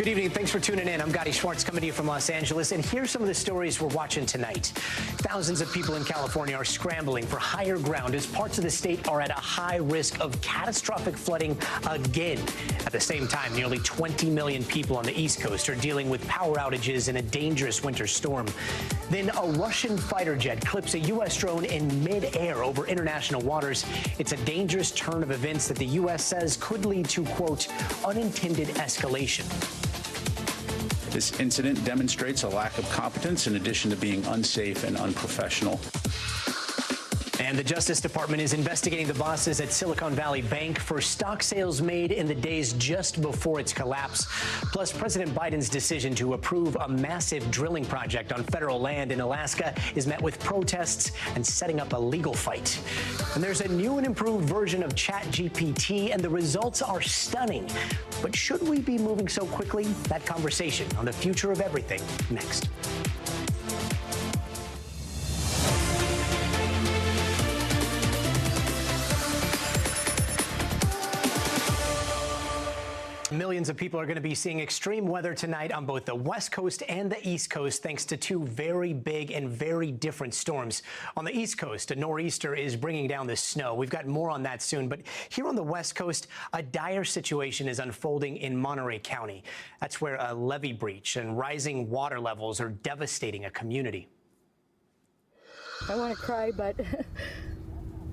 Good evening. Thanks for tuning in. I'm Gadi, Schwartz, coming to you from Los Angeles. And here's some of the stories we're watching tonight. Thousands of people in California are scrambling for higher ground as parts of the state are at a high risk of catastrophic flooding again. At the same time, nearly 20 million people on the East Coast are dealing with power outages in a dangerous winter storm. Then a Russian fighter jet clips a U.S. drone in midair over international waters. It's a dangerous turn of events that the U.S. says could lead to, quote, unintended escalation. This incident demonstrates a lack of competence in addition to being unsafe and unprofessional. And the Justice Department is investigating the bosses at Silicon Valley Bank for stock sales made in the days just before its collapse. Plus, President Biden's decision to approve a massive drilling project on federal land in Alaska is met with protests and setting up a legal fight. And there's a new and improved version of ChatGPT, and the results are stunning. But should we be moving so quickly? That conversation on the future of everything next. Millions of people are going to be seeing extreme weather tonight on both the West Coast and the East Coast, thanks to two very big and very different storms. On the East Coast, a nor'easter is bringing down the snow. We've got more on that soon. But here on the West Coast, a dire situation is unfolding in Monterey County. That's where a levee breach and rising water levels are devastating a community. I want to cry, but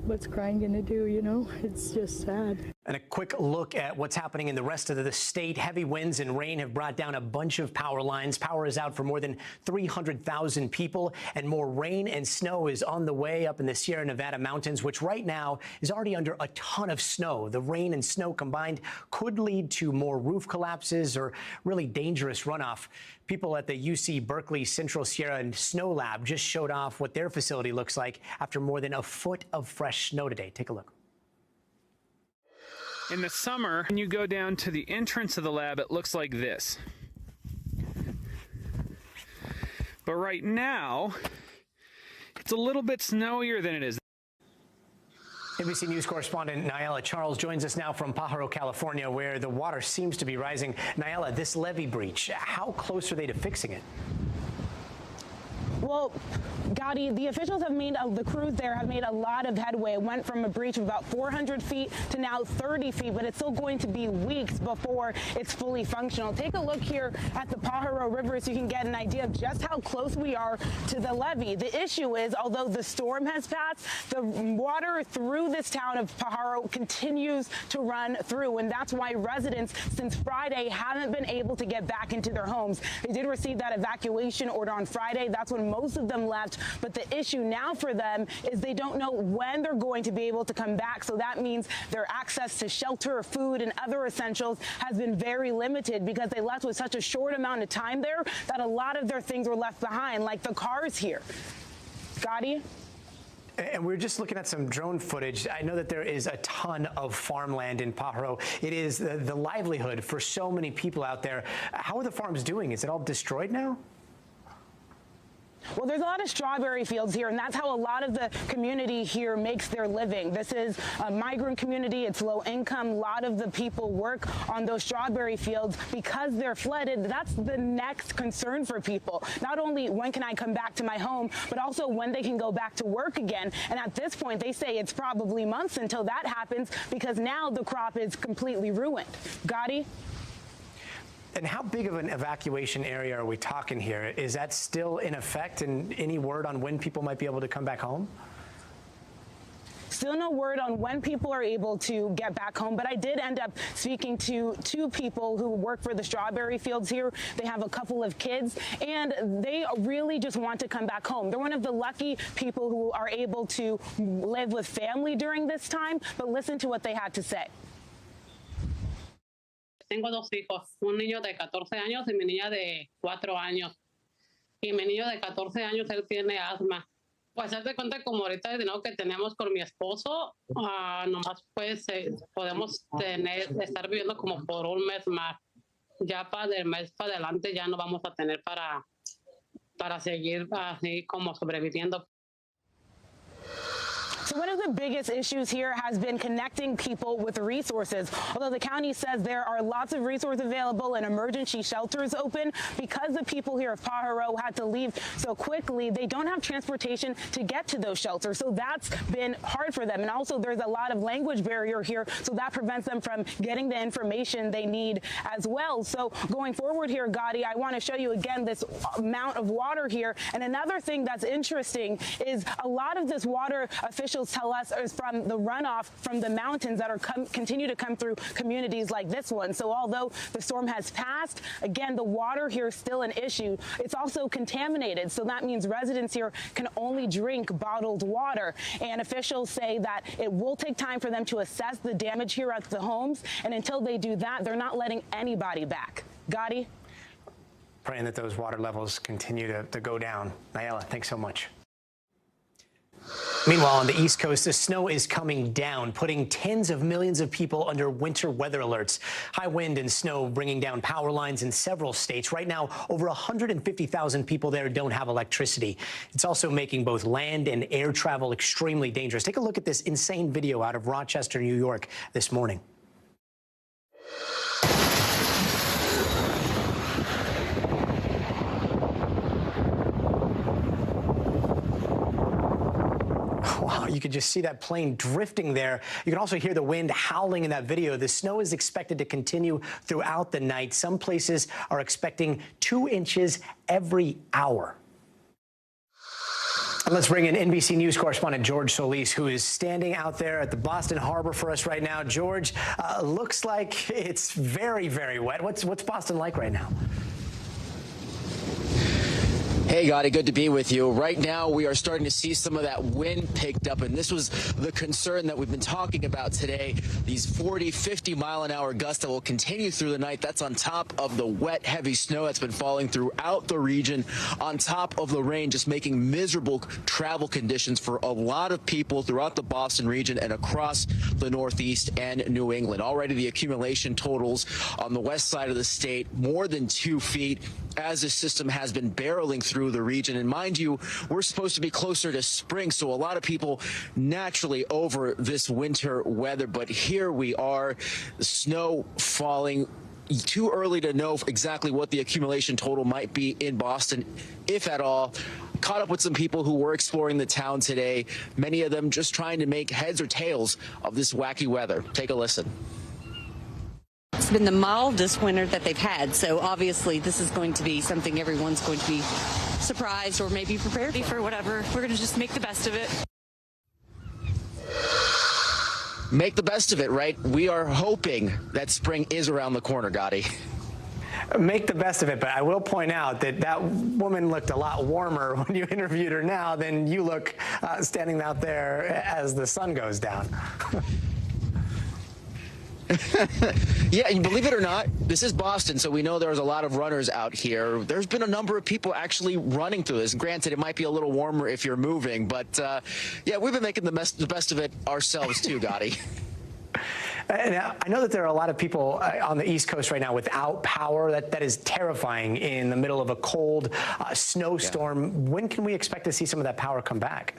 what's crying going to do, you know? It's just sad. And a quick look at what's happening in the rest of the state. Heavy winds and rain have brought down a bunch of power lines. Power is out for more than 300,000 people, and more rain and snow is on the way up in the Sierra Nevada mountains, which right now is already under a ton of snow. The rain and snow combined could lead to more roof collapses or really dangerous runoff. People at the UC Berkeley Central Sierra and Snow Lab just showed off what their facility looks like after more than a foot of fresh snow today. Take a look. In the summer, when you go down to the entrance of the lab, it looks like this. But right now, it's a little bit snowier than it is. NBC News correspondent Nyala Charles joins us now from Pajaro, California, where the water seems to be rising. Nyala, this levee breach, how close are they to fixing it? Well, Gadi, the officials have made, the crews there have made a lot of headway. It went from a breach of about 400 feet to now 30 feet, but it's still going to be weeks before it's fully functional. Take a look here at the Pajaro River so you can get an idea of just how close we are to the levee. The issue is, although the storm has passed, the water through this town of Pajaro continues to run through, and that's why residents since Friday haven't been able to get back into their homes. They did receive that evacuation order on Friday. That's when most of them left, but the issue now for them is they don't know when they're going to be able to come back. So that means their access to shelter, food, and other essentials has been very limited because they left with such a short amount of time there that a lot of their things were left behind, like the cars here. Gadi? And we're just looking at some drone footage. I know that there is a ton of farmland in Pajaro. It is the livelihood for so many people out there. How are the farms doing? Is it all destroyed now? Well, there's a lot of strawberry fields here, and that's how a lot of the community here makes their living. This is a migrant community. It's low income. A lot of the people work on those strawberry fields because they're flooded. That's the next concern for people. Not only when can I come back to my home, but also when they can go back to work again. And at this point, they say it's probably months until that happens because now the crop is completely ruined. Gadi? And how big of an evacuation area are we talking here? Is that still in effect, and any word on when people might be able to come back home? Still no word on when people are able to get back home, but I did end up speaking to two people who work for the strawberry fields here. They have a couple of kids, and they really just want to come back home. They're one of the lucky people who are able to live with family during this time, but listen to what they had to say. Tengo dos hijos, un niño de 14 años y mi niña de 4 años. Y mi niño de 14 años, él tiene asma. Pues haz de cuenta como ahorita el dinero que tenemos con mi esposo, nomás pues podemos estar viviendo como por un mes más. Ya para el mes para adelante ya no vamos a tener para seguir así como sobreviviendo. So one of the biggest issues here has been connecting people with resources. Although the county says there are lots of resources available and emergency shelters open, because the people here of Pajaro had to leave so quickly, they don't have transportation to get to those shelters. So that's been hard for them. And also there's a lot of language barrier here, so that prevents them from getting the information they need as well. So going forward here, Gadi, I want to show you again this amount of water here. And another thing that's interesting is a lot of this water, officials tell us, is from the runoff from the mountains that are continue to come through communities like this one. So although the storm has passed, again, the water here is still an issue. It's also contaminated, so that means residents here can only drink bottled water. And officials say that it will take time for them to assess the damage here at the homes, and until they do that, they're not letting anybody back. Gadi? Praying that those water levels continue to go down. Nayela, thanks so much. Meanwhile, on the East Coast, the snow is coming down, putting tens of millions of people under winter weather alerts. High wind and snow bringing down power lines in several states. Right now, over 150,000 people there don't have electricity. It's also making both land and air travel extremely dangerous. Take a look at this insane video out of Rochester, New York this morning. Wow, you could just see that plane drifting there. You can also hear the wind howling in that video. The snow is expected to continue throughout the night. Some places are expecting 2 inches every hour. And let's bring in NBC News correspondent George Solis, who is standing out there at the Boston Harbor for us right now. George, looks like it's very, very wet. What's Boston like right now? Hey, Gadi, good to be with you. Right now, we are starting to see some of that wind picked up, and this was the concern that we've been talking about today. These 40, 50-mile-an-hour gusts that will continue through the night. That's on top of the wet, heavy snow that's been falling throughout the region, on top of the rain, just making miserable travel conditions for a lot of people throughout the Boston region and across the Northeast and New England. Already, the accumulation totals on the west side of the state, more than 2 feet, as the system has been barreling through the region. And mind you, we're supposed to be closer to spring, so a lot of people naturally over this winter weather. But here we are, the snow falling. Too early to know exactly what the accumulation total might be in Boston, if at all. Caught up with some people who were exploring the town today, many of them just trying to make heads or tails of this wacky weather. Take a listen. It's been the mildest winter that they've had, so obviously this is going to be something everyone's going to be surprised or maybe prepared for. Whatever. We're going to just make the best of it. Make the best of it, right? We are hoping that spring is around the corner, Gadi. Make the best of it, but I will point out that that woman looked a lot warmer when you interviewed her now than you look standing out there as the sun goes down. Yeah, and believe it or not, this is Boston, so we know there's a lot of runners out here. There's been a number of people actually running through this. Granted, it might be a little warmer if you're moving, but yeah, we've been making the best of it ourselves too, Gadi. And I know that there are a lot of people on the East Coast right now without power. That is terrifying in the middle of a cold snowstorm. Yeah. When can we expect to see some of that power come back?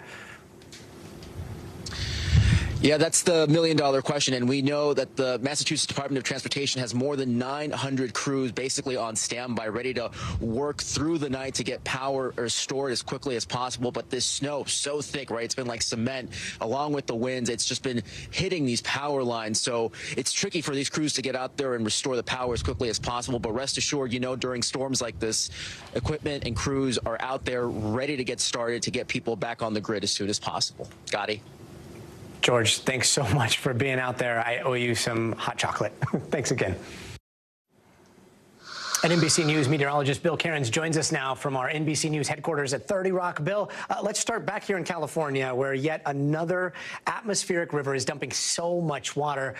Yeah, that's the million-dollar question, and we know that the Massachusetts Department of Transportation has more than 900 crews basically on standby, ready to work through the night to get power restored as quickly as possible. But this snow, so thick, right? It's been like cement, along with the winds. It's just been hitting these power lines, so it's tricky for these crews to get out there and restore the power as quickly as possible. But rest assured, you know, during storms like this, equipment and crews are out there ready to get started to get people back on the grid as soon as possible. Gadi? George, thanks so much for being out there. I owe you some hot chocolate. Thanks again. And NBC News meteorologist Bill Cairns joins us now from our NBC News headquarters at 30 Rock. Bill, let's start back here in California, where yet another atmospheric river is dumping so much water.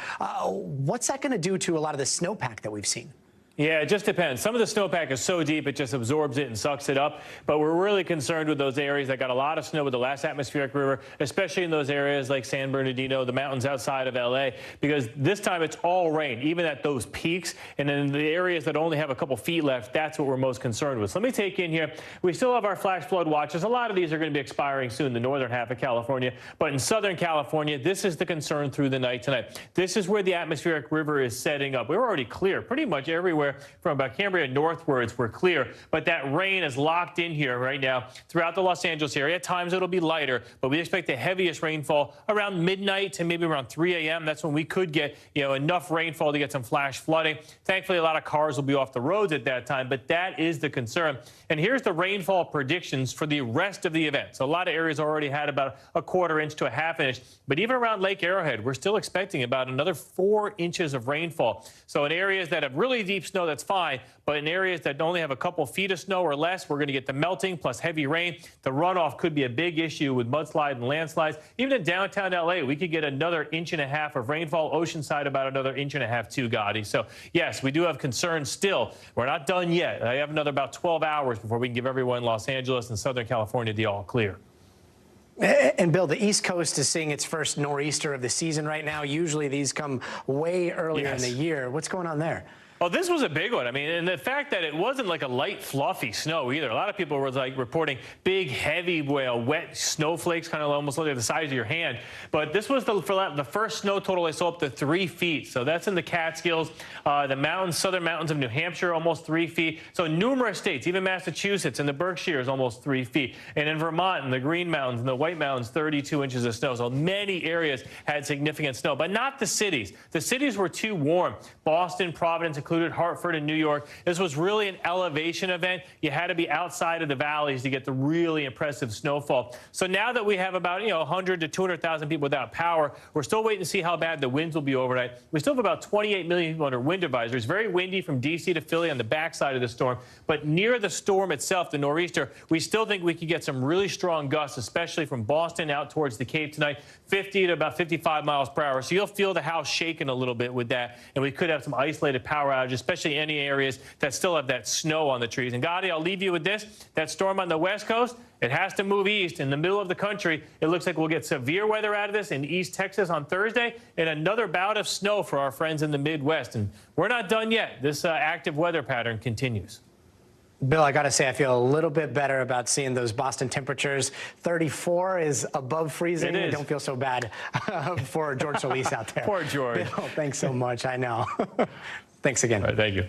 What's that going to do to a lot of the snowpack that we've seen? Yeah, it just depends. Some of the snowpack is so deep it just absorbs it and sucks it up. But we're really concerned with those areas that got a lot of snow with the last atmospheric river, especially in those areas like San Bernardino, the mountains outside of L.A., because this time it's all rain, even at those peaks. And in the areas that only have a couple feet left, that's what we're most concerned with. So let me take in here. We still have our flash flood watches. A lot of these are going to be expiring soon, the northern half of California. But in Southern California, this is the concern through the night tonight. This is where the atmospheric river is setting up. We're already clear pretty much everywhere from about Cambria northwards. We're clear, but that rain is locked in here right now throughout the Los Angeles area. At times it'll be lighter, but we expect the heaviest rainfall around midnight to maybe around 3 a.m. That's when we could get, enough rainfall to get some flash flooding. Thankfully, a lot of cars will be off the roads at that time, but that is the concern. And here's the rainfall predictions for the rest of the event. So a lot of areas already had about a quarter inch to a half inch, but even around Lake Arrowhead, we're still expecting about another 4 inches of rainfall. So in areas that have really deep snow, that's fine. But in areas that only have a couple feet of snow or less, we're going to get the melting plus heavy rain. The runoff could be a big issue with mudslide and landslides. Even in downtown L.A., we could get another 1.5 inches of rainfall. Oceanside, about another 1.5 inches too, Gadi. So, yes, we do have concerns still. We're not done yet. I have another about 12 hours before we can give everyone in Los Angeles and Southern California the all clear. And Bill, the East Coast is seeing its first nor'easter of the season right now. Usually these come way earlier in the year. What's going on there? Well, this was a big one. I mean, and the fact that it wasn't like a light, fluffy snow either. A lot of people were like reporting big, heavy, wet snowflakes, kind of almost like the size of your hand. But this was the first snow total I saw up to 3 feet. So that's in the Catskills, the mountains, southern mountains of New Hampshire, almost 3 feet. So numerous states, even Massachusetts and the Berkshires, almost 3 feet. And in Vermont and the Green Mountains and the White Mountains, 32 inches of snow. So many areas had significant snow, but not the cities. The cities were too warm. Boston, Providence, included Hartford and New York. This was really an elevation event. You had to be outside of the valleys to get the really impressive snowfall. So now that we have about 100 to 200,000 people without power, we're still waiting to see how bad the winds will be overnight. We still have about 28 million people under wind advisories. Very windy from D.C. to Philly on the backside of the storm. But near the storm itself, the nor'easter, we still think we could get some really strong gusts, especially from Boston out towards the Cape tonight, 50 to about 55 miles per hour. So you'll feel the house shaking a little bit with that, and we could have some isolated power outages, especially any areas that still have that snow on the trees. And Gadi, I'll leave you with this. That storm on the West Coast, it has to move east. In the middle of the country, it looks like we'll get severe weather out of this in East Texas on Thursday and another bout of snow for our friends in the Midwest. And we're not done yet. This active weather pattern continues. Bill, I got to say, I feel a little bit better about seeing those Boston temperatures. 34 is above freezing. It is. Don't feel so bad for George Solis out there. Poor George. Bill, thanks so much. I know. Thanks again. All right, thank you.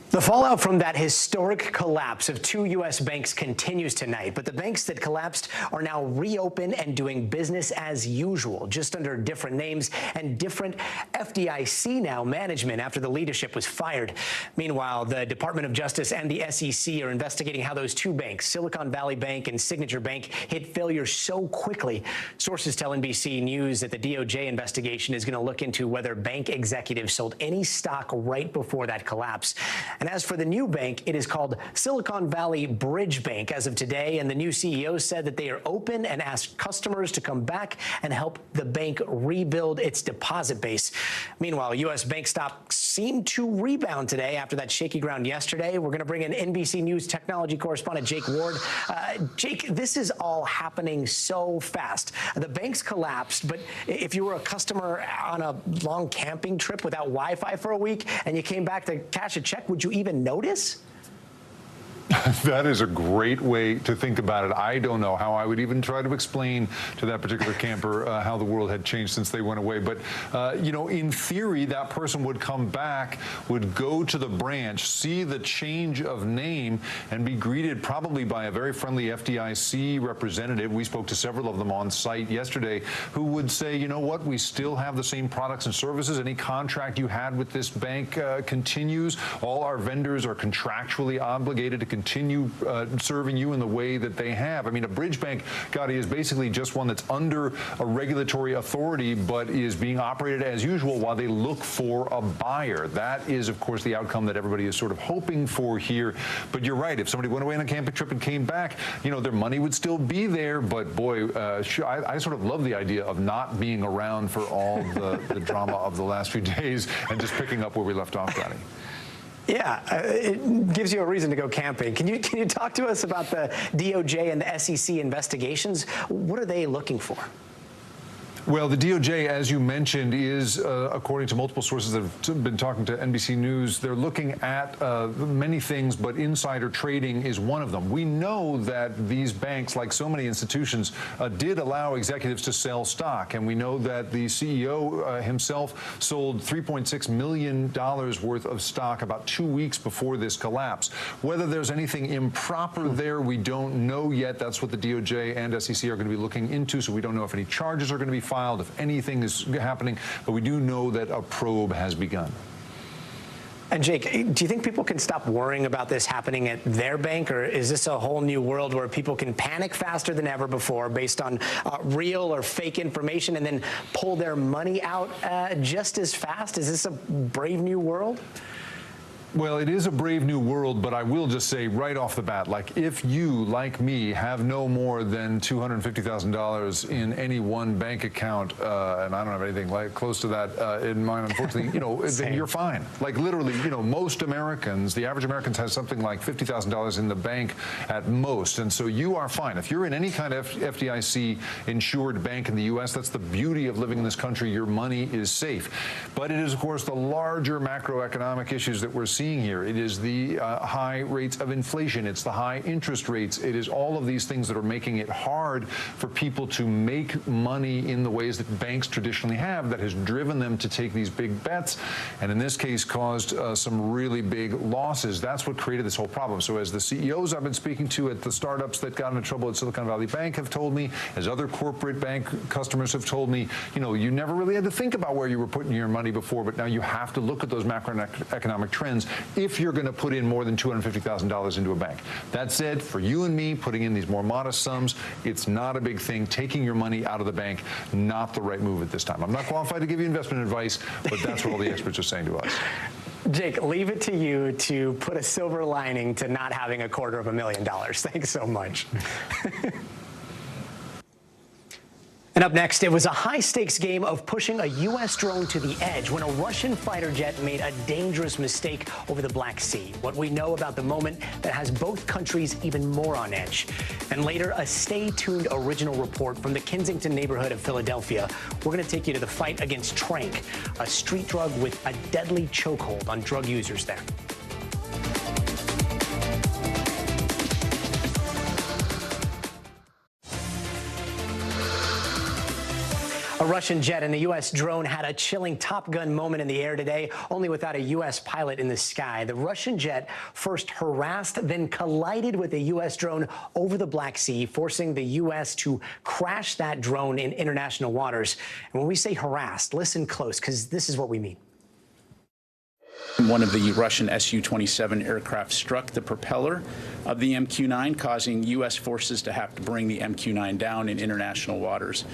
The fallout from that historic collapse of 2 U.S. banks continues tonight, but the banks that collapsed are now reopened and doing business as usual, just under different names and different FDIC now management after the leadership was fired. Meanwhile, the Department of Justice and the SEC are investigating how those 2 banks, Silicon Valley Bank and Signature Bank, hit failure so quickly. Sources tell NBC News that the DOJ investigation is going to look into whether bank executives sold any stock right before that collapse. And as for the new bank, it is called Silicon Valley Bridge Bank as of today, and the new CEO said that they are open and asked customers to come back and help the bank rebuild its deposit base. Meanwhile, U.S. bank stocks seem to rebound today after that shaky ground yesterday. We're going to bring in NBC News technology correspondent Jake Ward. Jake, this is all happening so fast. The banks collapsed, but if you were a customer on a long camping trip without Wi-Fi for a week and you came back to cash a check, would you even notice? That is a great way to think about it. I don't know how I would even try to explain to that particular camper how the world had changed since they went away. But, in theory, that person would come back, would go to the branch, see the change of name, and be greeted probably by a very friendly FDIC representative. We spoke to several of them on site yesterday who would say, you know what, we still have the same products and services. Any contract you had with this bank continues. All our vendors are contractually obligated to continue serving you in the way that they have. I mean, a bridge bank, Gadi, is basically just one that's under a regulatory authority but is being operated as usual while they look for a buyer. That is, of course, the outcome that everybody is sort of hoping for here. But you're right. If somebody went away on a camping trip and came back, their money would still be there. But, boy, I sort of love the idea of not being around for all the drama of the last few days and just picking up where we left off, Gadi. Yeah, it gives you a reason to go camping. Can you talk to us about the DOJ and the SEC investigations? What are they looking for? Well, the DOJ, as you mentioned, is, according to multiple sources that have been talking to NBC News, they're looking at many things, but insider trading is one of them. We know that these banks, like so many institutions, did allow executives to sell stock. And we know that the CEO himself sold $3.6 million worth of stock about 2 weeks before this collapse. Whether there's anything improper there, we don't know yet. That's what the DOJ and SEC are going to be looking into, so we don't know if any charges are going to be filed, if anything is happening, but we do know that a probe has begun. And Jake, do you think people can stop worrying about this happening at their bank, or is this a whole new world where people can panic faster than ever before based on real or fake information and then pull their money out just as fast? Is this a brave new world? Well, it is a brave new world, but I will just say right off the bat, like, if you, like me, have no more than $250,000 in any one bank account, and I don't have anything like close to that in mine, unfortunately, then you're fine. Like, literally, most Americans, the average American has something like $50,000 in the bank at most, and so you are fine. If you're in any kind of FDIC insured bank in the U.S., that's the beauty of living in this country. Your money is safe. But it is, of course, the larger macroeconomic issues that we're seeing here. It is the high rates of inflation. It's the high interest rates. It is all of these things that are making it hard for people to make money in the ways that banks traditionally have, that has driven them to take these big bets, and in this case caused some really big losses. That's what created this whole problem. So as the CEOs I've been speaking to at the startups that got into trouble at Silicon Valley Bank have told me, as other corporate bank customers have told me, you never really had to think about where you were putting your money before, but now you have to look at those macroeconomic trends if you're going to put in more than $250,000 into a bank. That said, for you and me, putting in these more modest sums, it's not a big thing. Taking your money out of the bank, not the right move at this time. I'm not qualified to give you investment advice, but that's what all the experts are saying to us. Jake, leave it to you to put a silver lining to not having $250,000. Thanks so much. And up next, it was a high-stakes game of pushing a U.S. drone to the edge when a Russian fighter jet made a dangerous mistake over the Black Sea. What we know about the moment that has both countries even more on edge. And later, a stay-tuned original report from the Kensington neighborhood of Philadelphia. We're going to take you to the fight against Trank, a street drug with a deadly chokehold on drug users there. A Russian jet and a U.S. drone had a chilling Top Gun moment in the air today, only without a U.S. pilot in the sky. The Russian jet first harassed, then collided with a U.S. drone over the Black Sea, forcing the U.S. to crash that drone in international waters. And when we say harassed, listen close, because this is what we mean. One of the Russian Su-27 aircraft struck the propeller of the MQ-9, causing U.S. forces to have to bring the MQ-9 down in international waters.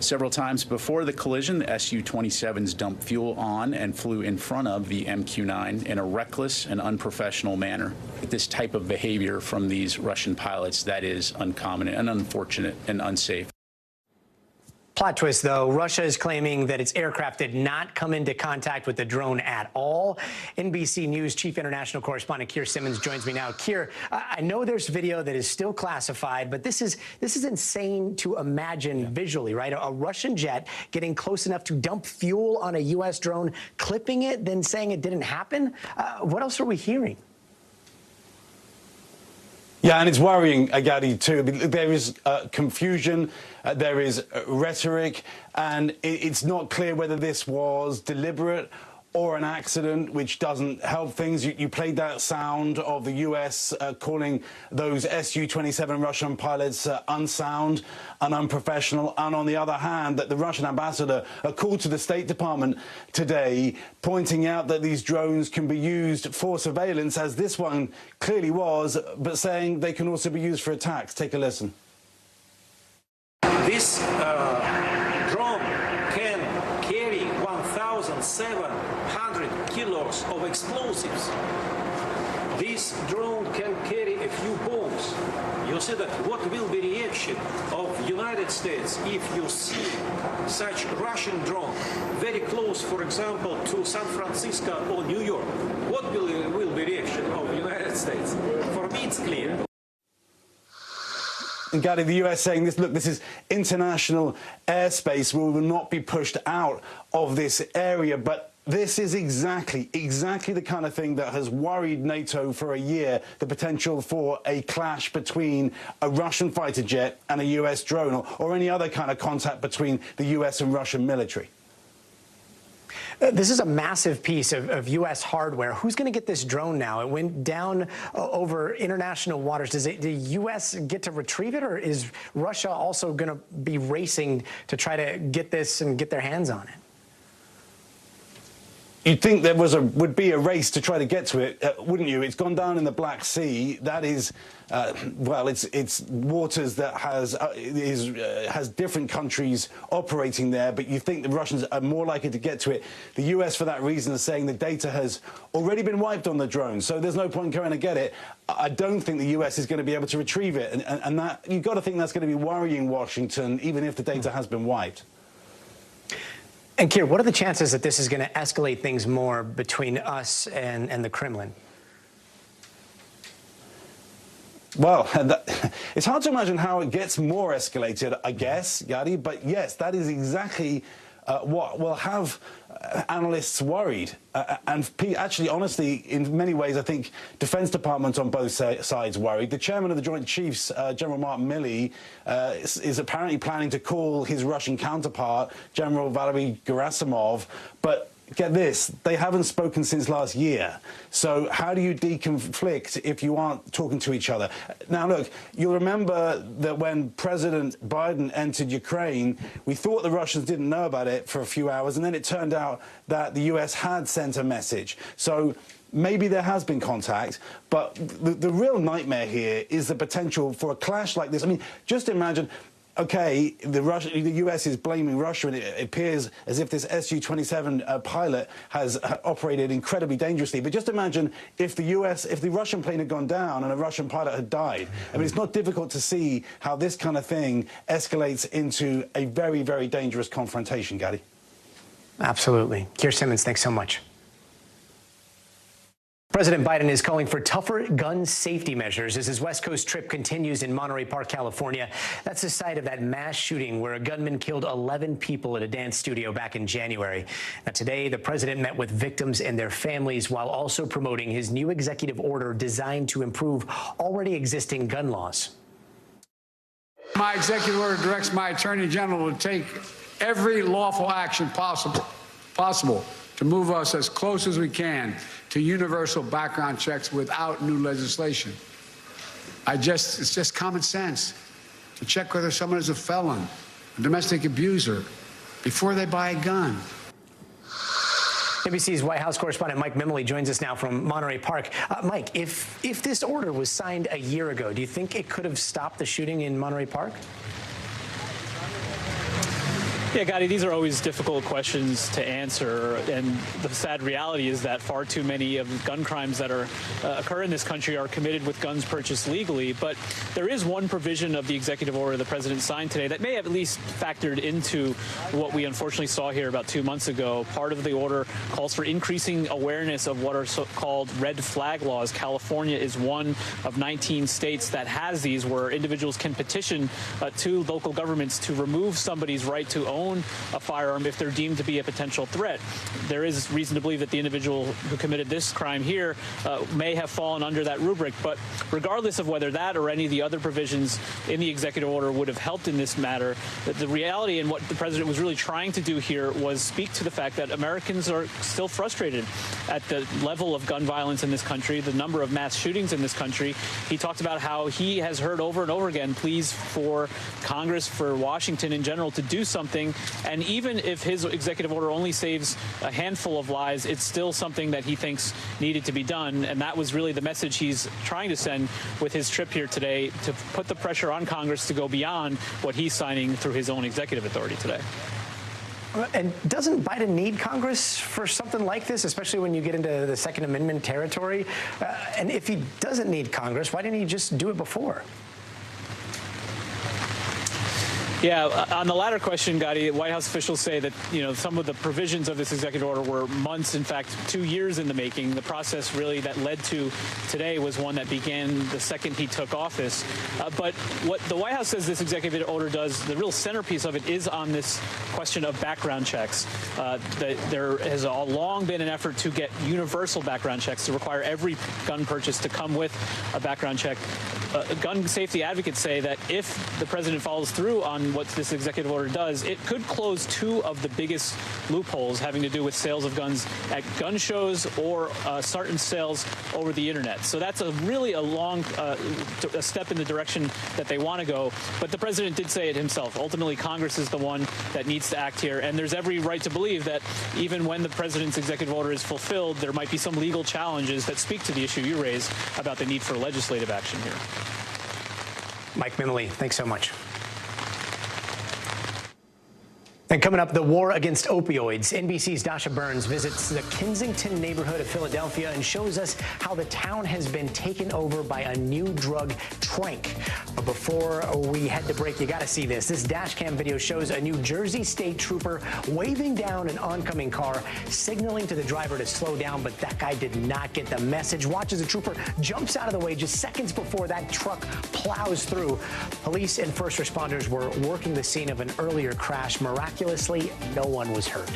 Several times before the collision, the Su-27s dumped fuel on and flew in front of the MQ-9 in a reckless and unprofessional manner. This type of behavior from these Russian pilots, that is uncommon and unfortunate and unsafe. Plot twist, though. Russia is claiming that its aircraft did not come into contact with the drone at all. NBC News chief international correspondent Keir Simmons joins me now. Keir, I know there's video that is still classified, but this is insane to imagine visually, right? A Russian jet getting close enough to dump fuel on a U.S. drone, clipping it, then saying it didn't happen. What else are we hearing? Yeah, and it's worrying, Gadi, too. There is confusion, there is rhetoric, and it's not clear whether this was deliberate or an accident, which doesn't help things. You played that sound of the U.S. Calling those Su-27 Russian pilots unsound and unprofessional. And on the other hand, that the Russian ambassador called to the State Department today, pointing out that these drones can be used for surveillance, as this one clearly was, but saying they can also be used for attacks. Take a listen. This drone can carry 1,700 kilos of explosives. This drone can carry a few bombs, you see that what will be reaction of United States if you see such Russian drone very close, for example, to San Francisco or New York? What will be reaction of United States? For me, it's clear. And Gadi, the US saying this, look, this is international airspace. We will not be pushed out of this area. But this is exactly the kind of thing that has worried NATO for a year, the potential for a clash between a Russian fighter jet and a US drone, or any other kind of contact between the US and Russian military. This is a massive piece of U.S. hardware. Who's going to get this drone now? It went down over international waters. Does the U.S. get to retrieve it, or is Russia also going to be racing to try to get this and get their hands on it? You'd think there would be a race to try to get to it, wouldn't you? It's gone down in the Black Sea. That is, well, it's waters that has different countries operating there. But you think the Russians are more likely to get to it. The US, for that reason, is saying the data has already been wiped on the drone, so there's no point going to get it. I don't think the US is going to be able to retrieve it, and that you've got to think that's going to be worrying Washington, even if the data has been wiped. And Keir, what are the chances that this is going to escalate things more between us and the Kremlin? Well, it's hard to imagine how it gets more escalated, I guess, Gadi, but yes, that is exactly what will have analysts worried. And actually, honestly, in many ways, I think Defense Departments on both sides worried. The chairman of the Joint Chiefs, General Mark Milley, is apparently planning to call his Russian counterpart, General Valery Gerasimov, but get this, they haven't spoken since last year. So how do you deconflict if you aren't talking to each other? Now, look, you'll remember that when President Biden entered Ukraine, we thought the Russians didn't know about it for a few hours, and then it turned out that the US had sent a message. So maybe there has been contact, but the real nightmare here is the potential for a clash like this. I mean, just imagine, okay, the US is blaming Russia, and it appears as if this Su-27 pilot has operated incredibly dangerously. But just imagine if the Russian plane had gone down and a Russian pilot had died. I mean, it's not difficult to see how this kind of thing escalates into a very, very dangerous confrontation, Gadi. Absolutely. Keir Simmons, thanks so much. President Biden is calling for tougher gun safety measures as his West Coast trip continues in Monterey Park, California. That's the site of that mass shooting where a gunman killed 11 people at a dance studio back in January. Now, today, the president met with victims and their families while also promoting his new executive order designed to improve already existing gun laws. My executive order directs my attorney general to take every lawful action possible to move us as close as we can to universal background checks without new legislation. It's just common sense to check whether someone is a felon, a domestic abuser, before they buy a gun. NBC's White House correspondent Mike Mimley joins us now from Monterey Park. Mike, if this order was signed a year ago, do you think it could have stopped the shooting in Monterey Park? Yeah, Gadi, these are always difficult questions to answer, and the sad reality is that far too many of the gun crimes that occur in this country are committed with guns purchased legally. But there is one provision of the executive order the president signed today that may have at least factored into what we unfortunately saw here about 2 months ago. Part of the order calls for increasing awareness of what are so-called red flag laws. California is one of 19 states that has these, where individuals can petition to local governments to remove somebody's right to own a firearm if they're deemed to be a potential threat. There is reason to believe that the individual who committed this crime here may have fallen under that rubric. But regardless of whether that or any of the other provisions in the executive order would have helped in this matter, the reality and what the president was really trying to do here was speak to the fact that Americans are still frustrated at the level of gun violence in this country, the number of mass shootings in this country. He talked about how he has heard over and over again pleas for Congress, for Washington in general, to do something. And even if his executive order only saves a handful of lives, it's still something that he thinks needed to be done. And that was really the message he's trying to send with his trip here today, to put the pressure on Congress to go beyond what he's signing through his own executive authority today. And doesn't Biden need Congress for something like this, especially when you get into the Second Amendment territory? And if he doesn't need Congress, why didn't he just do it before? Yeah, on the latter question, Gadi, White House officials say that, some of the provisions of this executive order were months, in fact, 2 years in the making. The process really that led to today was one that began the second he took office. But what the White House says this executive order does, the real centerpiece of it is on this question of background checks. There has long been an effort to get universal background checks, to require every gun purchase to come with a background check. Gun safety advocates say that if the president follows through on what this executive order does, it could close two of the biggest loopholes having to do with sales of guns at gun shows or certain sales over the internet. So that's really a long a step in the direction that they want to go. But the president did say it himself. Ultimately, Congress is the one that needs to act here. And there's every right to believe that even when the president's executive order is fulfilled, there might be some legal challenges that speak to the issue you raised about the need for legislative action here. Mike Mimley, thanks so much. And coming up, the war against opioids. NBC's Dasha Burns visits the Kensington neighborhood of Philadelphia and shows us how the town has been taken over by a new drug, trank. But before we head to break, you got to see this. This Dashcam video shows a New Jersey state trooper waving down an oncoming car, signaling to the driver to slow down, but that guy did not get the message. Watch as the trooper jumps out of the way just seconds before that truck plows through. Police and first responders were working the scene of an earlier crash. Miraculously, no one was hurt.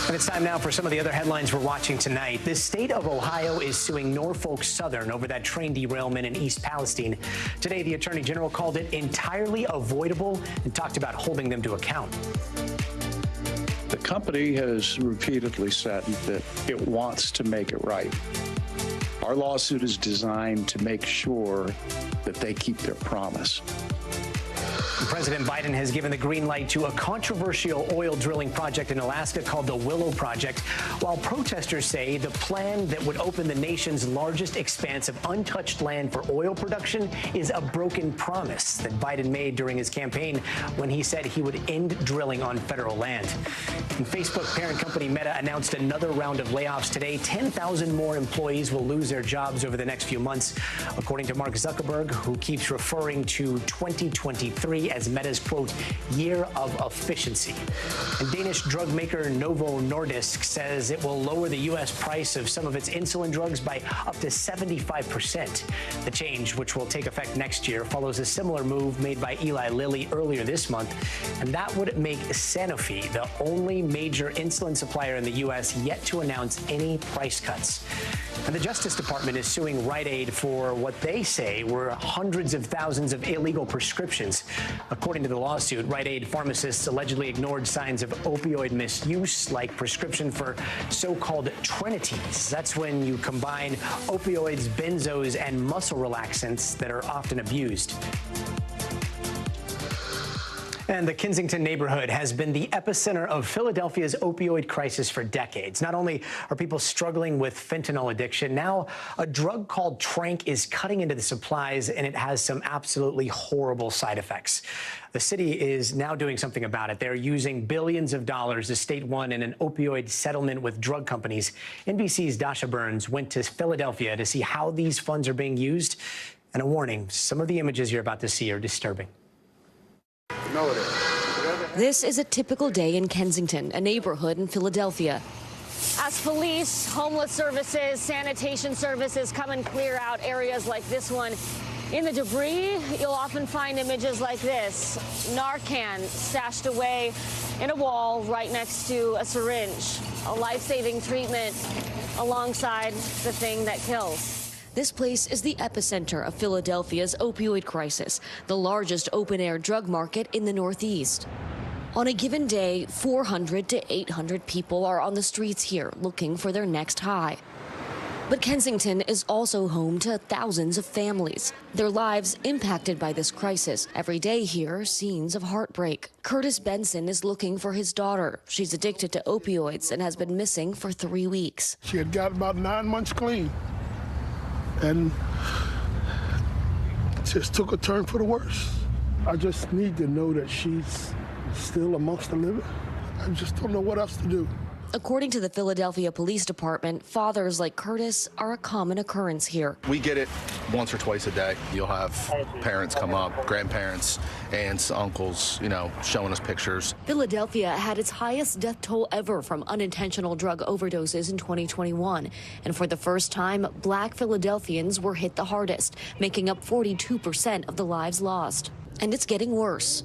And it's time now for some of the other headlines we're watching tonight. The state of Ohio is suing Norfolk Southern over that train derailment in East Palestine. Today, the Attorney General called it entirely avoidable and talked about holding them to account. The company has repeatedly said that it wants to make it right. Our lawsuit is designed to make sure that they keep their promise. President Biden has given the green light to a controversial oil drilling project in Alaska called the Willow Project, while protesters say the plan that would open the nation's largest expanse of untouched land for oil production is a broken promise that Biden made during his campaign when he said he would end drilling on federal land. And Facebook parent company Meta announced another round of layoffs today. 10,000 more employees will lose their jobs over the next few months, according to Mark Zuckerberg, who keeps referring to 2023 as Meta's, quote, year of efficiency. And Danish drug maker Novo Nordisk says it will lower the U.S. price of some of its insulin drugs by up to 75%. The change, which will take effect next year, follows a similar move made by Eli Lilly earlier this month, and that would make Sanofi the only major insulin supplier in the U.S. yet to announce any price cuts. And the Justice Department is suing Rite Aid for what they say were hundreds of thousands of illegal prescriptions. According to the lawsuit, Rite Aid pharmacists allegedly ignored signs of opioid misuse, like prescription for so-called Trinities. That's when you combine opioids, benzos, and muscle relaxants that are often abused. And the Kensington neighborhood has been the epicenter of Philadelphia's opioid crisis for decades. Not only are people struggling with fentanyl addiction, now a drug called trank is cutting into the supplies, and it has some absolutely horrible side effects. The city is now doing something about it. They're using billions of dollars the state won in an opioid settlement with drug companies. NBC's Dasha Burns went to Philadelphia to see how these funds are being used. And a warning, some of the images you're about to see are disturbing. This is a typical day in Kensington, a neighborhood in Philadelphia. As police, homeless services, sanitation services come and clear out areas like this one, in the debris, you'll often find images like this. Narcan stashed away in a wall right next to a syringe. A life-saving treatment alongside the thing that kills. This place is the epicenter of Philadelphia's opioid crisis, the largest open-air drug market in the Northeast. On a given day, 400 to 800 people are on the streets here looking for their next high. But Kensington is also home to thousands of families, their lives impacted by this crisis. Every day here, scenes of heartbreak. Curtis Benson is looking for his daughter. She's addicted to opioids and has been missing for 3 weeks. She had got about 9 months clean. And just took a turn for the worse. I just need to know that she's still amongst the living. I just don't know what else to do. According to the Philadelphia Police Department, fathers like Curtis are a common occurrence here. We get it once or twice a day. You'll have parents come up, grandparents, aunts, uncles, showing us pictures. Philadelphia had its highest death toll ever from unintentional drug overdoses in 2021. And for the first time, Black Philadelphians were hit the hardest, making up 42% of the lives lost. And it's getting worse.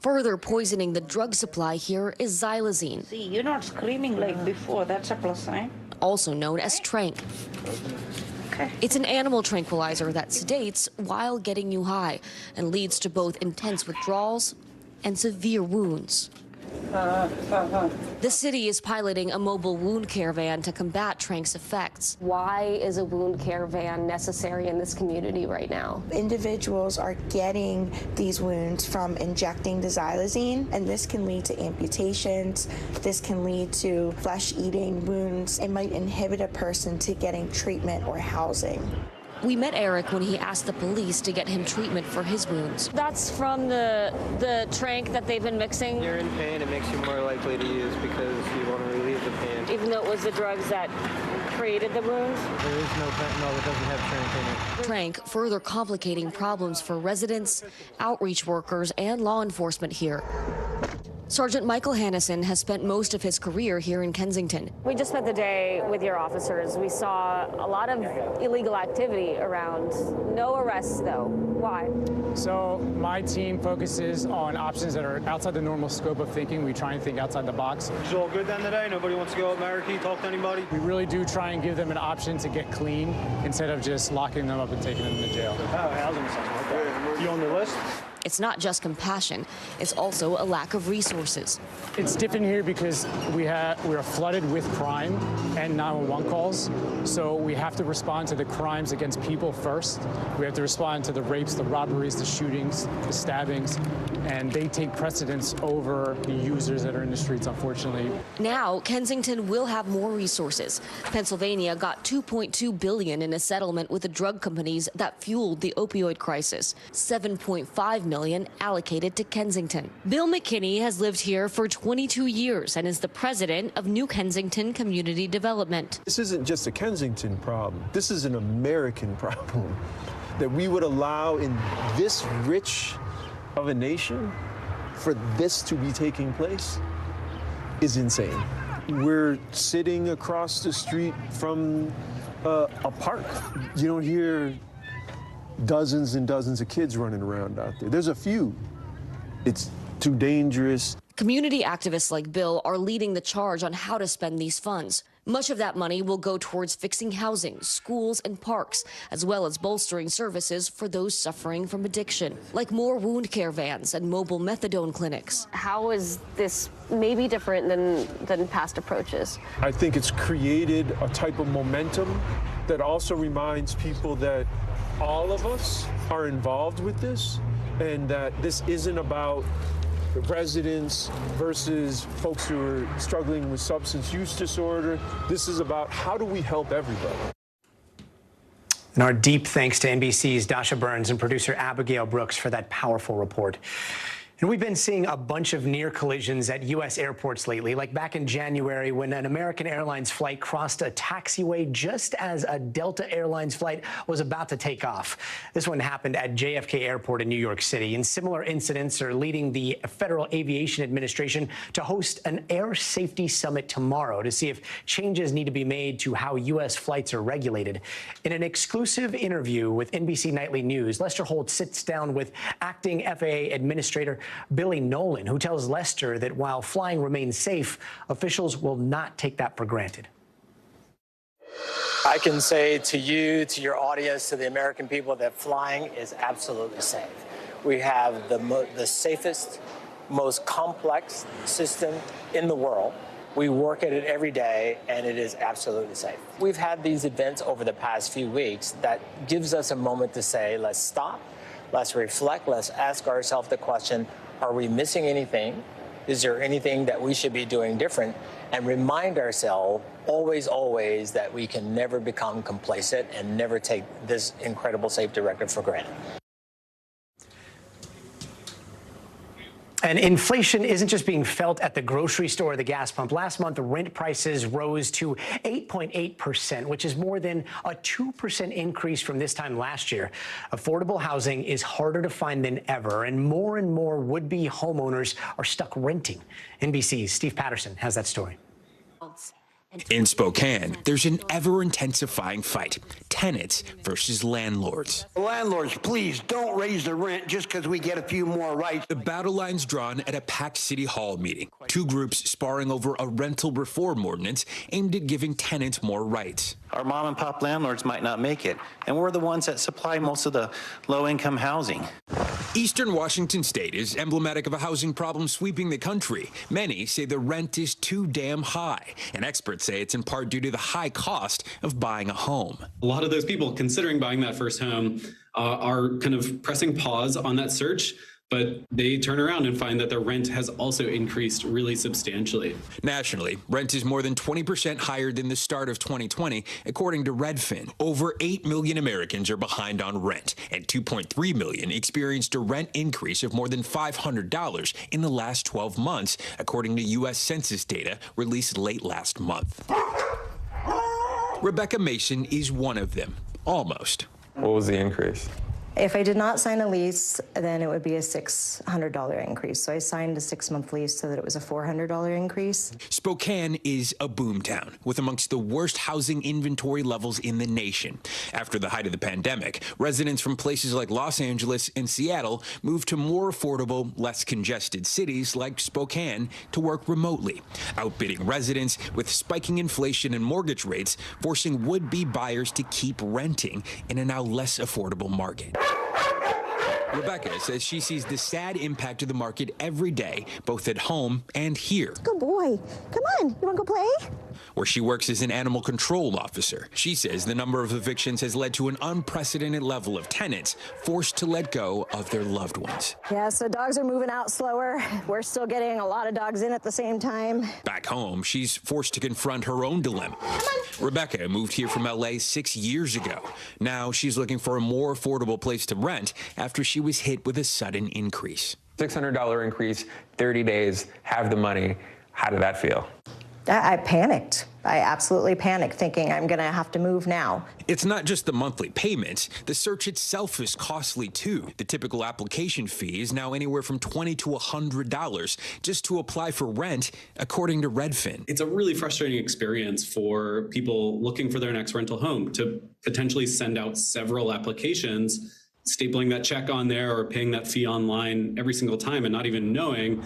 Further poisoning the drug supply here is xylazine. See, you're not screaming like before. That's a plus sign. Also known as Tranq. Okay. It's an animal tranquilizer that sedates while getting you high and leads to both intense withdrawals and severe wounds. The city is piloting a mobile wound care van to combat Tranq's effects. Why is a wound care van necessary in this community right now? Individuals are getting these wounds from injecting the xylazine, and this can lead to amputations. This can lead to flesh-eating wounds. It might inhibit a person to getting treatment or housing. We met Eric when he asked the police to get him treatment for his wounds. That's from the Tranq that they've been mixing. You're in pain, it makes you more likely to use because you want to relieve the pain. Even though it was the drugs that created the wounds? There is no fentanyl that doesn't have Tranq in it. Tranq further complicating problems for residents, outreach workers, and law enforcement here. Sergeant Michael Hannison has spent most of his career here in Kensington. We just spent the day with your officers. We saw a lot of illegal activity around. No arrests, though. Why? So my team focuses on options that are outside the normal scope of thinking. We try and think outside the box. It's all good then today? Nobody wants to go out American, talk to anybody? We really do try and give them an option to get clean instead of just locking them up and taking them to jail. Housing assessment. You on the list? It's not just compassion, it's also a lack of resources. It's different here because we are flooded with crime and 911 calls, so we have to respond to the crimes against people first. We have to respond to the rapes, the robberies, the shootings, the stabbings, and they take precedence over the users that are in the streets, unfortunately. Now, Kensington will have more resources. Pennsylvania got $2.2 billion in a settlement with the drug companies that fueled the opioid crisis. $7.5 million allocated to Kensington. Bill McKinney has lived here for 22 years and is the president of New Kensington Community Development. This isn't just a Kensington problem. This is an American problem. That we would allow in this rich of a nation for this to be taking place is insane. We're sitting across the street from a park. You don't hear dozens and dozens of kids running around out there. There's a few. It's too dangerous. Community activists like Bill are leading the charge on how to spend these funds. Much of that money will go towards fixing housing, schools, and parks, as well as bolstering services for those suffering from addiction, like more wound care vans and mobile methadone clinics. How is this maybe different than past approaches? I think it's created a type of momentum that also reminds people that all of us are involved with this, and that this isn't about residents versus folks who are struggling with substance use disorder. This is about how do we help everybody. And our deep thanks to NBC's Dasha Burns and producer Abigail Brooks for that powerful report. And we've been seeing a bunch of near collisions at U.S. airports lately, like back in January when an American Airlines flight crossed a taxiway just as a Delta Airlines flight was about to take off. This one happened at JFK Airport in New York City, and similar incidents are leading the Federal Aviation Administration to host an air safety summit tomorrow to see if changes need to be made to how U.S. flights are regulated. In an exclusive interview with NBC Nightly News, Lester Holt sits down with acting FAA Administrator Billy Nolan, who tells Lester that while flying remains safe, officials will not take that for granted. I can say to you, to your audience, to the American people, that flying is absolutely safe. We have the safest, most complex system in the world. We work at it every day, and it is absolutely safe. We've had these events over the past few weeks that gives us a moment to say, let's stop. Let's reflect. Let's ask ourselves the question, are we missing anything? Is there anything that we should be doing different? And remind ourselves always that we can never become complacent and never take this incredible safety record for granted. And inflation isn't just being felt at the grocery store or the gas pump. Last month, rent prices rose to 8.8%, which is more than a 2% increase from this time last year. Affordable housing is harder to find than ever, and more would-be homeowners are stuck renting. NBC's Steve Patterson has that story. In Spokane, there's an ever-intensifying fight. Tenants versus landlords. Landlords, please don't raise the rent just because we get a few more rights. The battle lines drawn at a packed city hall meeting. Two groups sparring over a rental reform ordinance aimed at giving tenants more rights. Our mom and pop landlords might not make it, and we're the ones that supply most of the low-income housing. Eastern Washington State is emblematic of a housing problem sweeping the country. Many say the rent is too damn high, and experts say it's in part due to the high cost of buying a home. A lot of those people considering buying that first home are kind of pressing pause on that search, but they turn around and find that their rent has also increased really substantially. Nationally, rent is more than 20% higher than the start of 2020, according to Redfin. Over 8 million Americans are behind on rent, and 2.3 million experienced a rent increase of more than $500 in the last 12 months, according to U.S. Census data released late last month. Rebecca Mason is one of them, almost. What was the increase? If I did not sign a lease, then it would be a $600 increase. So I signed a 6-month lease so that it was a $400 increase. Spokane is a boomtown with amongst the worst housing inventory levels in the nation. After the height of the pandemic, residents from places like Los Angeles and Seattle moved to more affordable, less congested cities like Spokane to work remotely, outbidding residents with spiking inflation and mortgage rates, forcing would-be buyers to keep renting in a now less affordable market. Rebecca says she sees the sad impact of the market every day, both at home and here. Good boy. Come on, you want to go play? Where she works as an animal control officer. She says the number of evictions has led to an unprecedented level of tenants forced to let go of their loved ones. Yeah, so dogs are moving out slower. We're still getting a lot of dogs in at the same time. Back home, she's forced to confront her own dilemma. Rebecca moved here from LA 6 years ago. Now she's looking for a more affordable place to rent after she was hit with a sudden increase. $600 increase, 30 days, have the money. How did that feel? I panicked. I absolutely panicked, thinking I'm going to have to move now. It's not just the monthly payments. The search itself is costly, too. The typical application fee is now anywhere from $20 to $100 just to apply for rent, according to Redfin. It's a really frustrating experience for people looking for their next rental home to potentially send out several applications, stapling that check on there or paying that fee online every single time and not even knowing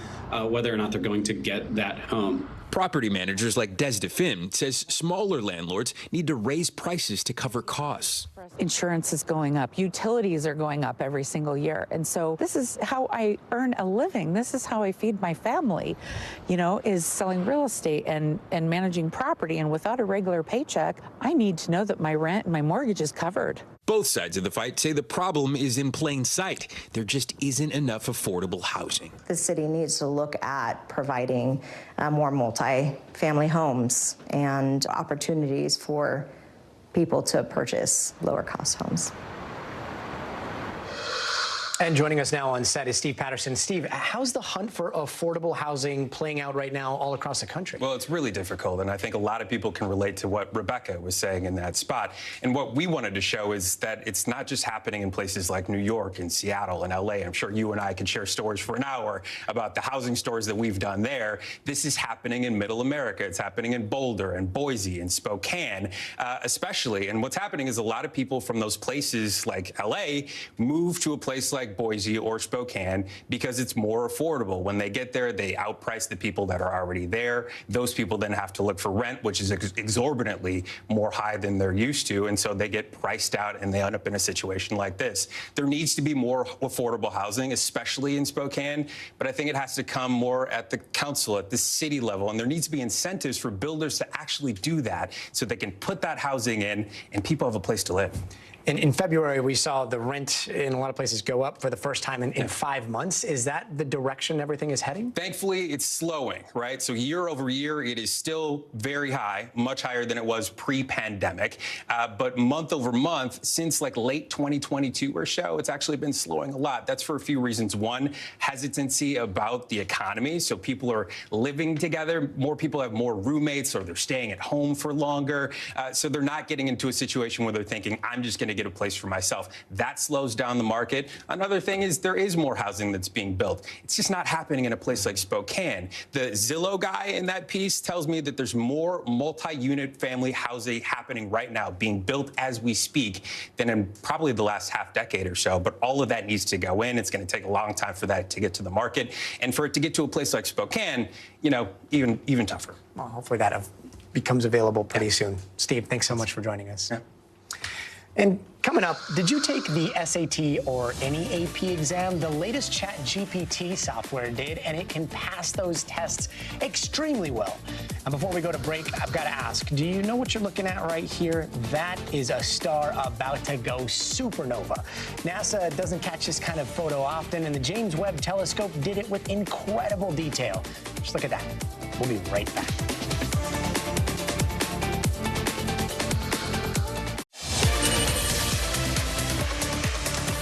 whether or not they're going to get that home. Property managers like Des DeFim says smaller landlords need to raise prices to cover costs. Insurance is going up. Utilities are going up every single year. And so this is how I earn a living. This is how I feed my family, is selling real estate and managing property. And without a regular paycheck, I need to know that my rent and my mortgage is covered. Both sides of the fight say the problem is in plain sight. There just isn't enough affordable housing. The city needs to look at providing more multi-family homes and opportunities for people to purchase lower-cost homes. And joining us now on set is Steve Patterson. Steve, how's the hunt for affordable housing playing out right now all across the country? Well, it's really difficult, and I think a lot of people can relate to what Rebecca was saying in that spot. And what we wanted to show is that it's not just happening in places like New York and Seattle and LA. I'm sure you and I could share stories for an hour about the housing stores that we've done there. This is happening in Middle America. It's happening in Boulder and Boise and Spokane, especially. And what's happening is a lot of people from those places like LA move to a place like Boise or Spokane because it's more affordable. When they get there, they outprice the people that are already there. Those people then have to look for rent, which is exorbitantly more high than they're used to. And so they get priced out and they end up in a situation like this. There needs to be more affordable housing, especially in Spokane. But I think it has to come more at the council, at the city level. And there needs to be incentives for builders to actually do that so they can put that housing in and people have a place to live. In February, we saw the rent in a lot of places go up for the first time in 5 months. Is that the direction everything is heading? Thankfully, it's slowing, right? So year over year, it is still very high, much higher than it was pre-pandemic. But month over month, since like late 2022 or so, it's actually been slowing a lot. That's for a few reasons. One, hesitancy about the economy. So people are living together. More people have more roommates, or they're staying at home for longer. So they're not getting into a situation where they're thinking, I'm just going to get a place for myself. That slows down the market. Another thing is there is more housing that's being built. It's just not happening in a place like Spokane. The Zillow guy in that piece tells me that there's more multi-unit family housing happening right now, being built as we speak, than in probably the last half decade or so. But all of that needs to go in. It's going to take a long time for that to get to the market. And for it to get to a place like Spokane, you know, even tougher. Well, hopefully that becomes available pretty soon. Steve, thanks so much for joining us. Yeah. And coming up, did you take the SAT or any AP exam? The latest ChatGPT software did, and it can pass those tests extremely well. And before we go to break, I've got to ask, do you know what you're looking at right here? That is a star about to go supernova. NASA doesn't catch this kind of photo often, and the James Webb Telescope did it with incredible detail. Just look at that. We'll be right back.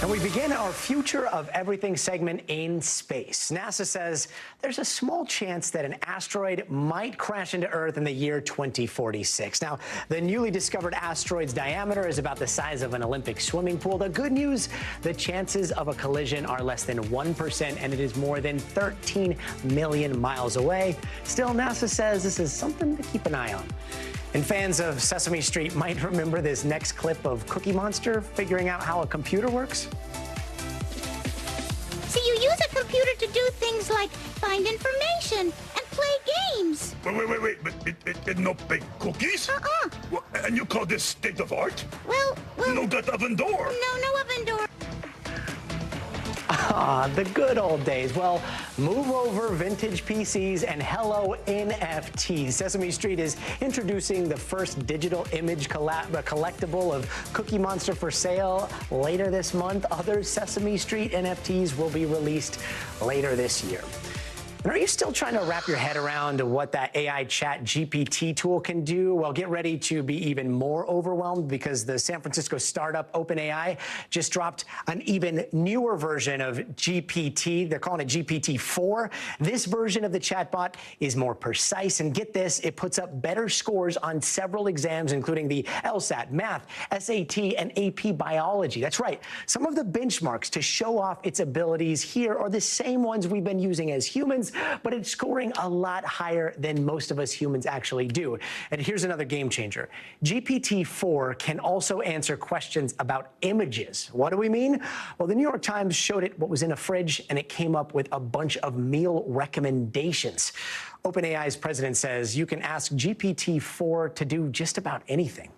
And we begin our Future of Everything segment in space. NASA says there's a small chance that an asteroid might crash into Earth in the year 2046. Now, the newly discovered asteroid's diameter is about the size of an Olympic swimming pool. The good news, the chances of a collision are less than 1%, and it is more than 13 million miles away. Still, NASA says this is something to keep an eye on. And fans of Sesame Street might remember this next clip of Cookie Monster figuring out how a computer works. So you use a computer to do things like find information and play games. Wait, but it no bake cookies? Well, and you call this state of art? Well... No got oven door. No oven door. Ah, the good old days. Well, move over vintage PCs and hello NFTs. Sesame Street is introducing the first digital image collectible of Cookie Monster for sale later this month. Other Sesame Street NFTs will be released later this year. And are you still trying to wrap your head around what that AI chat GPT tool can do? Well, get ready to be even more overwhelmed, because the San Francisco startup OpenAI just dropped an even newer version of GPT. They're calling it GPT-4. This version of the chatbot is more precise, and get this, it puts up better scores on several exams, including the LSAT, math, SAT, and AP biology. That's right. Some of the benchmarks to show off its abilities here are the same ones we've been using as humans, but it's scoring a lot higher than most of us humans actually do. And here's another game changer. GPT-4 can also answer questions about images. What do we mean? Well, the New York Times showed it what was in a fridge, and it came up with a bunch of meal recommendations. OpenAI's president says you can ask GPT-4 to do just about anything.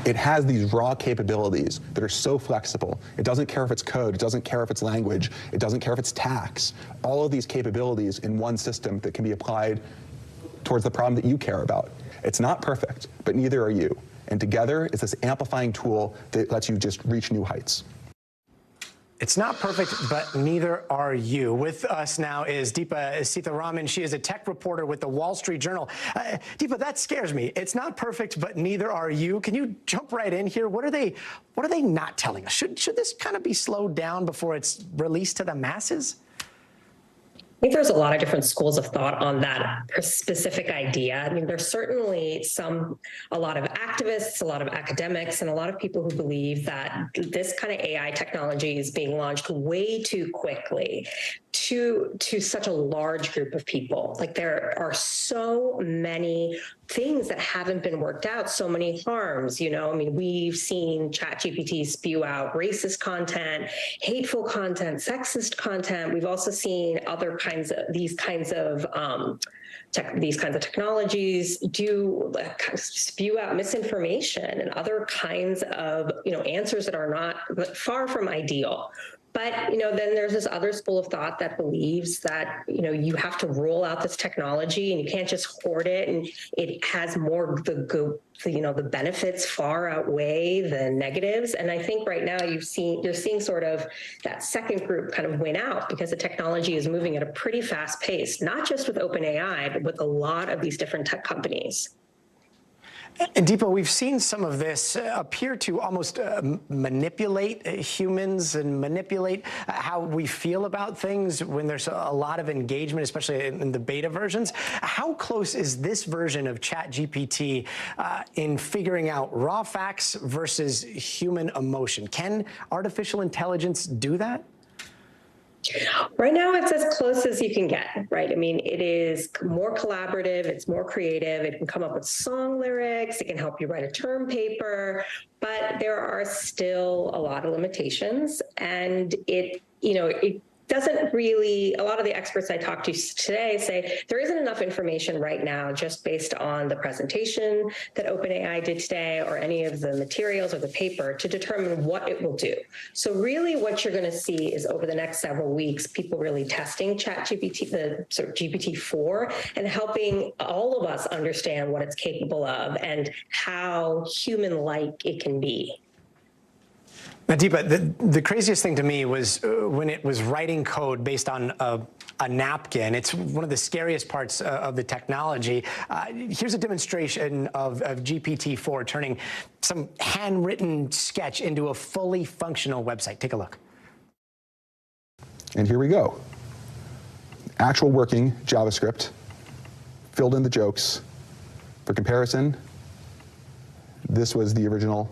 It has these raw capabilities that are so flexible. It doesn't care if it's code. It doesn't care if it's language. It doesn't care if it's tax. All of these capabilities in one system that can be applied towards the problem that you care about. It's not perfect, but neither are you. And together, it's this amplifying tool that lets you just reach new heights. It's not perfect, but neither are you. With us now is Deepa Sitharaman. She is a tech reporter with the Wall Street Journal. Deepa, that scares me. It's not perfect, but neither are you. Can you jump right in here? What are they not telling us? Should this kind of be slowed down before it's released to the masses? I think there's a lot of different schools of thought on that specific idea. I mean, there's certainly a lot of activists, a lot of academics, and a lot of people who believe that this kind of AI technology is being launched way too quickly to such a large group of people. Like, there are so many things that haven't been worked out, so many harms, I mean, we've seen ChatGPT spew out racist content, hateful content, sexist content. We've also seen other kinds of these kinds of technologies spew out misinformation and other kinds of answers that are far from ideal. But, then there's this other school of thought that believes that, you have to roll out this technology and you can't just hoard it, and it has more the benefits far outweigh the negatives. And I think right now you're seeing sort of that second group kind of win out because the technology is moving at a pretty fast pace, not just with OpenAI, but with a lot of these different tech companies. And Deepa, we've seen some of this appear to almost manipulate humans and manipulate how we feel about things when there's a lot of engagement, especially in the beta versions. How close is this version of ChatGPT in figuring out raw facts versus human emotion? Can artificial intelligence do that? Right now, it's as close as you can get, right? I mean, it is more collaborative, it's more creative, it can come up with song lyrics, it can help you write a term paper, but there are still a lot of limitations, and it doesn't really, a lot of the experts I talked to today say there isn't enough information right now just based on the presentation that OpenAI did today or any of the materials or the paper to determine what it will do. So really what you're going to see is over the next several weeks, people really testing ChatGPT, the sort of GPT-4, and helping all of us understand what it's capable of and how human-like it can be. Now, Deepa, the craziest thing to me was when it was writing code based on a napkin. It's one of the scariest parts of the technology. Here's a demonstration of GPT-4 turning some handwritten sketch into a fully functional website. Take a look. And here we go. Actual working JavaScript, filled in the jokes. For comparison, this was the original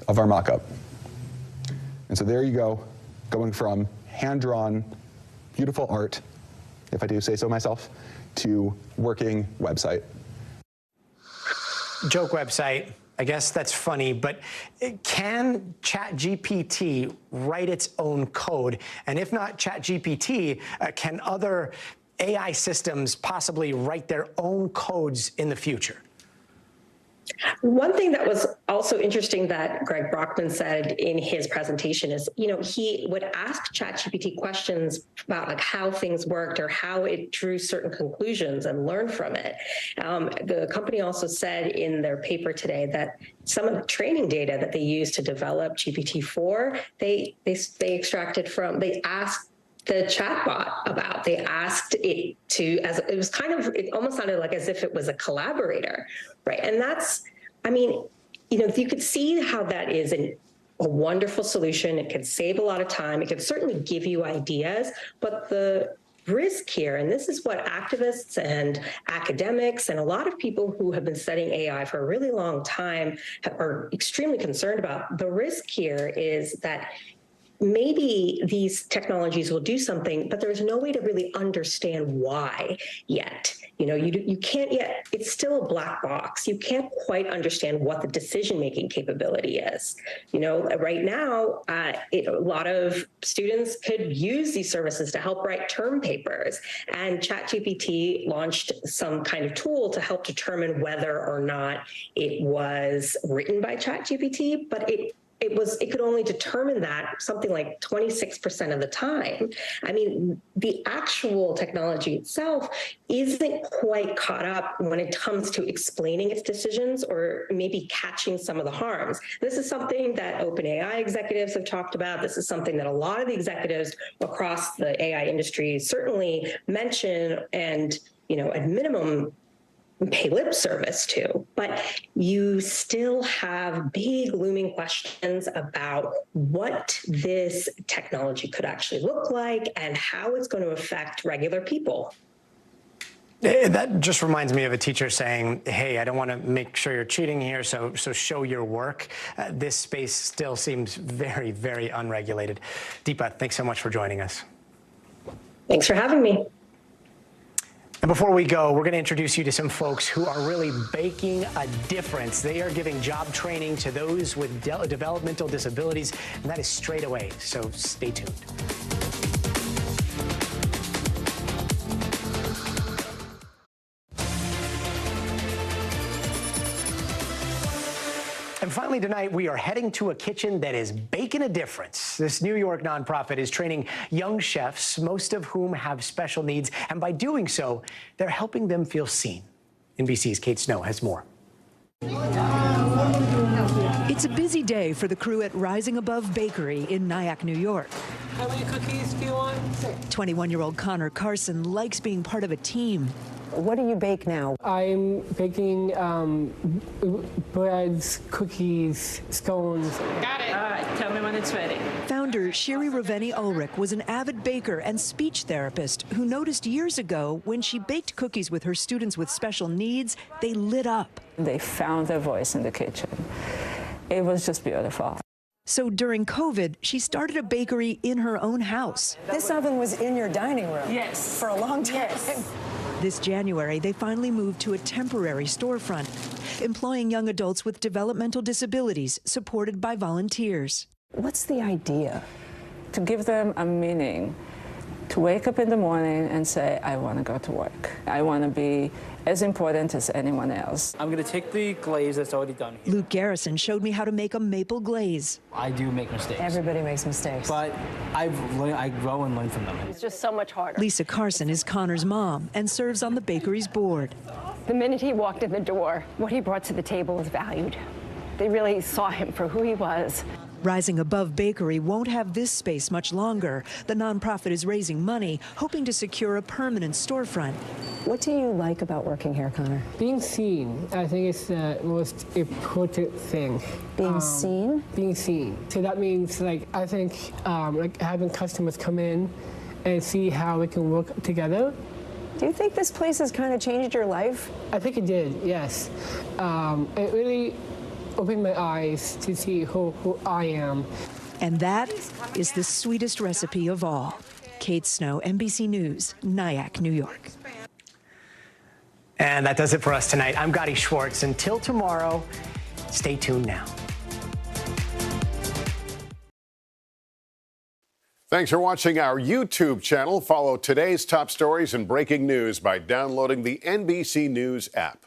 of our mock-up. And so there you go, going from hand-drawn, beautiful art, if I do say so myself, to working website. Joke website, I guess that's funny, but can ChatGPT write its own code? And if not ChatGPT, can other AI systems possibly write their own codes in the future? One thing that was also interesting that Greg Brockman said in his presentation is, he would ask ChatGPT questions about like how things worked or how it drew certain conclusions and learned from it. The company also said in their paper today that some of the training data that they used to develop GPT-4, they extracted from, they asked the chatbot about. They asked it to, it almost sounded like as if it was a collaborator, right? And that's, you could see how that is a wonderful solution. It could save a lot of time. It could certainly give you ideas, but the risk here, and this is what activists and academics and a lot of people who have been studying AI for a really long time are extremely concerned about. The risk here is that maybe these technologies will do something, but there's no way to really understand why yet. You can't yet, it's still a black box. You can't quite understand what the decision-making capability is. Right now, a lot of students could use these services to help write term papers, and ChatGPT launched some kind of tool to help determine whether or not it was written by ChatGPT, but it could only determine that something like 26% of the time. The actual technology itself isn't quite caught up when it comes to explaining its decisions or maybe catching some of the harms. This is something that OpenAI executives have talked about. This is something that a lot of the executives across the AI industry certainly mention and, at minimum, pay lip service to, but you still have big looming questions about what this technology could actually look like and how it's going to affect regular people. That just reminds me of a teacher saying, hey, I don't want to make sure you're cheating here, so show your work. This space still seems very, very unregulated. Deepa, thanks so much for joining us. Thanks for having me. And before we go, we're going to introduce you to some folks who are really making a difference. They are giving job training to those with developmental disabilities, and that is straight away, so stay tuned. And And finally tonight, we are heading to a kitchen that is baking a difference. This New York nonprofit is training young chefs, most of whom have special needs. And by doing so, they're helping them feel seen. NBC's Kate Snow has more. It's a busy day for the crew at Rising Above Bakery in Nyack, New York. How many cookies do you want? 21-year-old Connor Carson likes being part of a team. What do you bake now? I'm baking breads, cookies, scones. Got it. All right, tell me when it's ready. Founder Shiri Raveni Ulrich was an avid baker and speech therapist who noticed years ago when she baked cookies with her students with special needs, they lit up. They found their voice in the kitchen. It was just beautiful. So during COVID, she started a bakery in her own house. This oven was in your dining room. Yes. For a long time. Yes. This January, they finally moved to a temporary storefront, employing young adults with developmental disabilities, supported by volunteers. What's the idea? To give them a meaning, to wake up in the morning and say, I want to go to work. I want to be as important as anyone else. I'm going to take the glaze that's already done here. Luke Garrison showed me how to make a maple glaze. I do make mistakes. Everybody makes mistakes. But I grow and learn from them. It's just so much harder. Lisa Carson is Connor's mom and serves on the bakery's board. The minute he walked in the door, what he brought to the table was valued. They really saw him for who he was. Rising Above Bakery won't have this space much longer. The nonprofit is raising money, hoping to secure a permanent storefront. What do you like about working here, Connor? Being seen, I think, is the most important thing. Being seen? Being seen. So that means, like, I think, like having customers come in and see how we can work together. Do you think this place has kind of changed your life? I think it did, yes. It really opened my eyes to see who I am. And that is the sweetest recipe of all. Kate Snow, NBC News, Nyack, New York. And that does it for us tonight. I'm Gadi Schwartz. Until tomorrow, stay tuned now. Thanks for watching our YouTube channel. Follow today's top stories and breaking news by downloading the NBC News app.